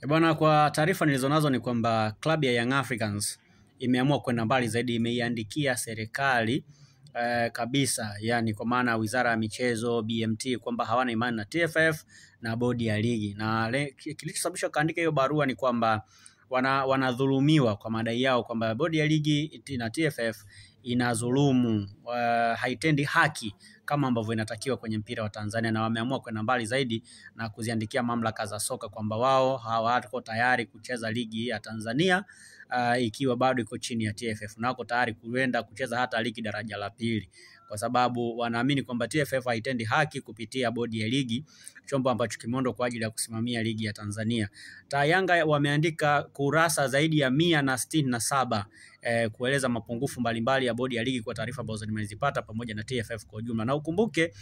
Bwana, kwa taarifa nilizonazo ni kwamba klabu ya Young Africans imeamua kwenda mbali zaidi, imeiandikia serikali kabisa, yani kwa maana Wizara ya Michezo, BMT, kwamba hawana imani na TFF na bodi ya ligi. Na kilichosababisha kaandika hiyo barua ni kwamba wanadhulumiwa kwa madai yao kwamba bodi ya ligi na TFF inadhulumu, haitendi haki kama ambavyo inatakiwa kwenye mpira wa Tanzania, na wameamua kwenda mbali zaidi na kuziandikia mamlaka za soka kwamba wao hawako tayari kucheza ligi ya Tanzania ikiwa bado iko chini ya TFF, na wako tayari kuenda kucheza hata ligi daraja la pili, kwa sababu wanaamini kwamba TFF haitendi haki kupitia bodi ya ligi, chombo ambacho kimeundwa kwa ajili ya kusimamia ligi ya Tanzania. Yanga wameandika kurasa zaidi ya 167 kueleza mapungufu mbalimbali ya bodi ya ligi kwa taarifa ambazo nimezipata pamoja na TFF kwa ujumla. Na ukumbuke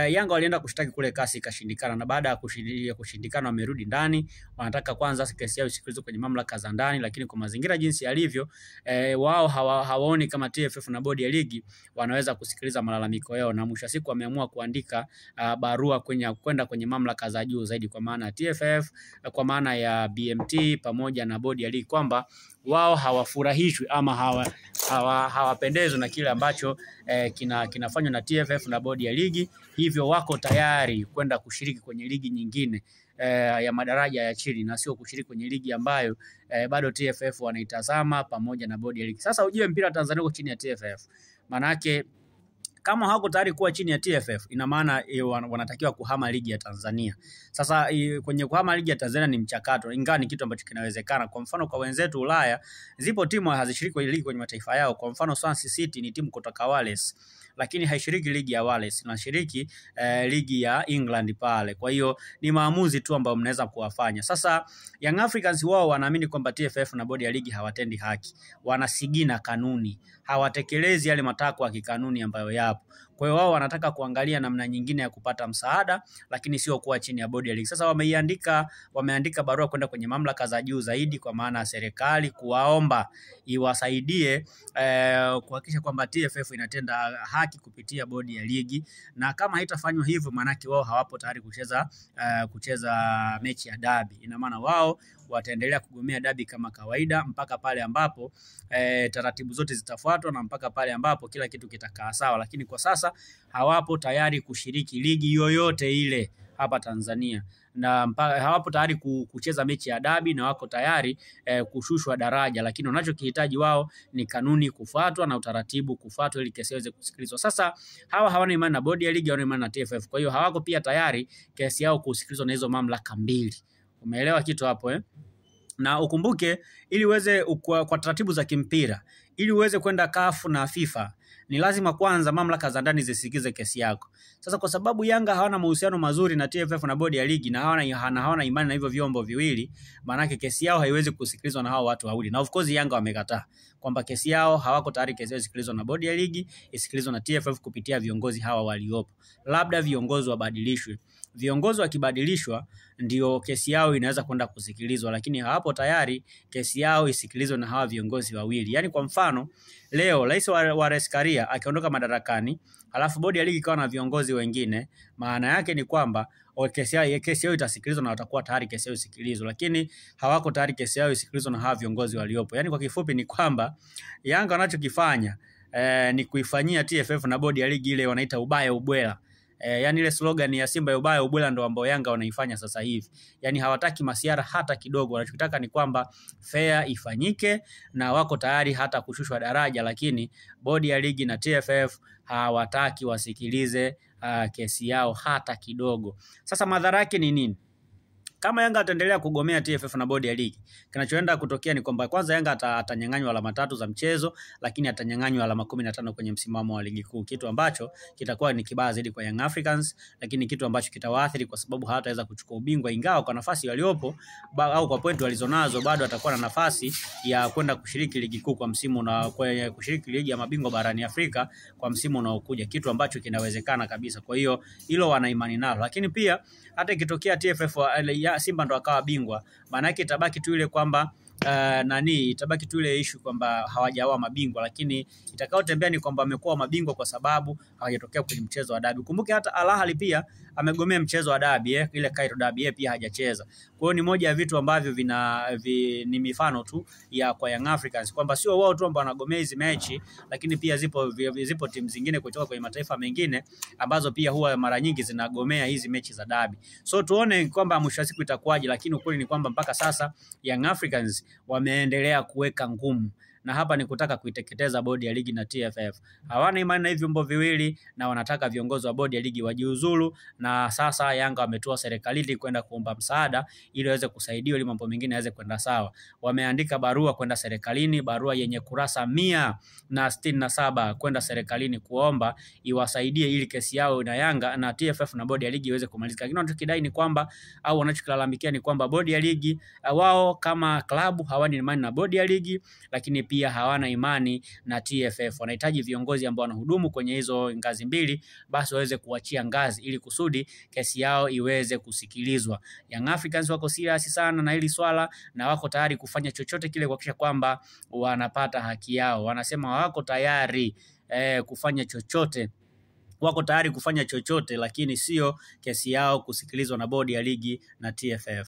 Yanga walienda kushtaki kule kasi ikashindikana, na baada ya kushindikana wamerudi ndani. Wanataka kwanza kesi yao isikilizwe kwenye mamlaka za ndani, lakini kwa mazingira jinsi yalivyo, wao hawaoni kama TFF na bodi ya ligi wanaweza kusikiliza malalamiko yao, na mwisho siku wameamua kuandika barua kwenda kwenye mamlaka za juu zaidi, kwa maana ya TFF, kwa maana ya BMT pamoja na bodi ya ligi, kwamba wao hawafurahishwi ama hawapendezwi na kile ambacho kinafanywa na TFF na bodi ya ligi, hivyo wako tayari kwenda kushiriki kwenye ligi nyingine ya madaraja ya chini, na sio kushiriki kwenye ligi ambayo bado TFF wanaitazama pamoja na bodi ya ligi. Sasa ujue mpira Tanzania uko chini ya TFF. Manake kama hawako tayari kuwa chini ya TFF, ina maana wanatakiwa kuhama ligi ya Tanzania. Sasa kwenye kuhama ligi ya Tanzania ni mchakato, ingawa ni kitu ambacho kinawezekana. Kwa mfano kwa wenzetu Ulaya, zipo timu hazishiriki kwenye ligi kwenye mataifa yao. Kwa mfano Swansea City ni timu kutoka Wales, lakini haishiriki ligi ya Wales, inashiriki ligi ya England pale. Kwa hiyo ni maamuzi tu ambayo mnaweza kuwafanya. Sasa Young Africans wao wanaamini kwamba TFF na bodi ya ligi hawatendi haki, wanasigina kanuni, hawatekelezi yale matakwa ya kikanuni ambayo yapo. Kwa hiyo wao wanataka kuangalia namna nyingine ya kupata msaada, lakini sio kuwa chini ya bodi ya ligi. Sasa wameandika barua kwenda kwenye mamlaka za juu zaidi, kwa maana ya serikali, kuwaomba iwasaidie kuhakikisha kwamba TFF inatenda haki kupitia bodi ya ligi, na kama haitafanywa hivyo, manake wao hawapo tayari kucheza mechi ya dabi. Ina maana wao wataendelea kugomea dabi kama kawaida mpaka pale ambapo taratibu zote zitafuatwa na mpaka pale ambapo kila kitu kitakaa sawa, lakini kwa sasa hawapo tayari kushiriki ligi yoyote ile hapa Tanzania, na hawapo tayari kucheza mechi ya dabi, na wako tayari kushushwa daraja, lakini wanachokihitaji wao ni kanuni kufuatwa na utaratibu kufuatwa ili kesi iweze kusikilizwa. Sasa hawana imani na bodi ya ligi, hawana imani na TFF, kwa hiyo hawako pia tayari kesi yao kusikilizwa na hizo mamlaka mbili. Umeelewa kitu hapo Na ukumbuke, ili uweze kwa taratibu za kimpira, ili uweze kwenda CAF na FIFA, ni lazima kwanza mamlaka za ndani zisikize kesi yako. Sasa kwa sababu Yanga hawana mahusiano mazuri na TFF na bodi ya ligi, na hawana imani na hivyo vyombo viwili, maana kesi yao haiwezi kusikilizwa na hao watu wawili. Na of course Yanga wamekataa kwamba kesi yao, hawako tayari kesi yao isikilizwe na bodi ya ligi, isikilizwe na TFF kupitia viongozi hawa waliopo. Labda viongozi wabadilishwe. Viongozi wakibadilishwa ndio kesi yao inaweza kwenda kusikilizwa, lakini hawapo tayari kesi yao isikilizwe na hawa viongozi wawili. Yani kwa mfano, leo Rais Wallace Karia akiondoka madarakani, halafu bodi ya ligi ikawa na viongozi wengine, maana yake ni kwamba kesi yao itasikilizwa na watakuwa tayari kesi yao isikilizwe, lakini hawako tayari kesi yao isikilizwe na hawa viongozi waliopo. Yani kwa kifupi ni kwamba Yanga wanachokifanya ni kuifanyia TFF na bodi ya ligi ile wanaita ubaya ubwela. Yani ile slogan ya Simba ya ubaya ubwela ndo ambao Yanga wanaifanya sasa hivi. Yani hawataki masiara hata kidogo, wanachotaka ni kwamba fair ifanyike, na wako tayari hata kushushwa daraja, lakini bodi ya ligi na TFF hawataki wasikilize kesi yao hata kidogo. Sasa madhara yake ni nini? Kama Yanga ataendelea kugomea TFF na bodi ya ligi, kinachoenda kutokea ni kwamba kwanza Yanga atanyang'anywa alama 3 za mchezo, lakini atanyang'anywa alama 15 kwenye msimamo wa ligi kuu, kitu ambacho kitakuwa ni kibaya zaidi kwa Young Africans, lakini kitu ambacho kitawaathiri kwa sababu hawataweza kuchukua ubingwa, ingawa kwa nafasi waliopo au kwa pointi walizonazo bado atakuwa na nafasi ya kwenda kushiriki ligi kuu kwa msimu, na kushiriki ligi ya mabingwa barani Afrika kwa msimu unaokuja, kitu ambacho kinawezekana kabisa. Kwa hiyo hilo wana imani nalo, lakini pia hata ikitokea TFF Simba ndo akawa bingwa, maana yake itabaki tu ile kwamba itabaki tu ile issue kwamba hawajawa mabingwa, lakini itakaotembea ni kwamba wamekuwa mabingwa kwa sababu hawajatokea kwenye mchezo wa dabi. Kumbuke hata Al Ahly pia amegomea mchezo wa dabi ile Cairo Derby pia hajacheza. Kwa hiyo ni moja ya vitu ambavyo ni mifano tu ya kwa Young Africans kwamba sio wao tu ambao wanagomea hizi mechi, lakini pia zipo timu zingine kutoka kwenye mataifa mengine ambazo pia huwa mara nyingi zinagomea hizi mechi za dabi. So tuone kwamba mwisho wa siku itakuwaje, lakini ukweli ni kwamba mpaka sasa Young Africans wameendelea kuweka ngumu, na hapa ni kutaka kuiteketeza bodi ya ligi na TFF. Hawana imani na hivi vyombo viwili na wanataka viongozi wa bodi ya ligi wajiuzulu, na sasa Yanga wametoa serikalini kwenda kuomba msaada ili waweze kusaidiwa ili mambo mengine yaweze kwenda sawa. Wameandika barua kwenda serikalini, barua yenye kurasa 167 kwenda serikalini kuomba iwasaidie ili kesi yao na Yanga na TFF na bodi ya ligi iweze kumalizika. Lakini wanachokidai ni kwamba au wanachokilalamikia ni kwamba bodi ya ligi wao kama klabu hawana imani na bodi ya ligi, lakini pia hawana imani na TFF. Wanahitaji viongozi ambao wanahudumu kwenye hizo ngazi mbili basi waweze kuachia ngazi ili kusudi kesi yao iweze kusikilizwa. Young Africans wako serious sana na hili swala na wako tayari kufanya chochote kile kuhakikisha kwamba wanapata haki yao. Wanasema wako tayari kufanya chochote. Wako tayari kufanya chochote, lakini sio kesi yao kusikilizwa na bodi ya ligi na TFF.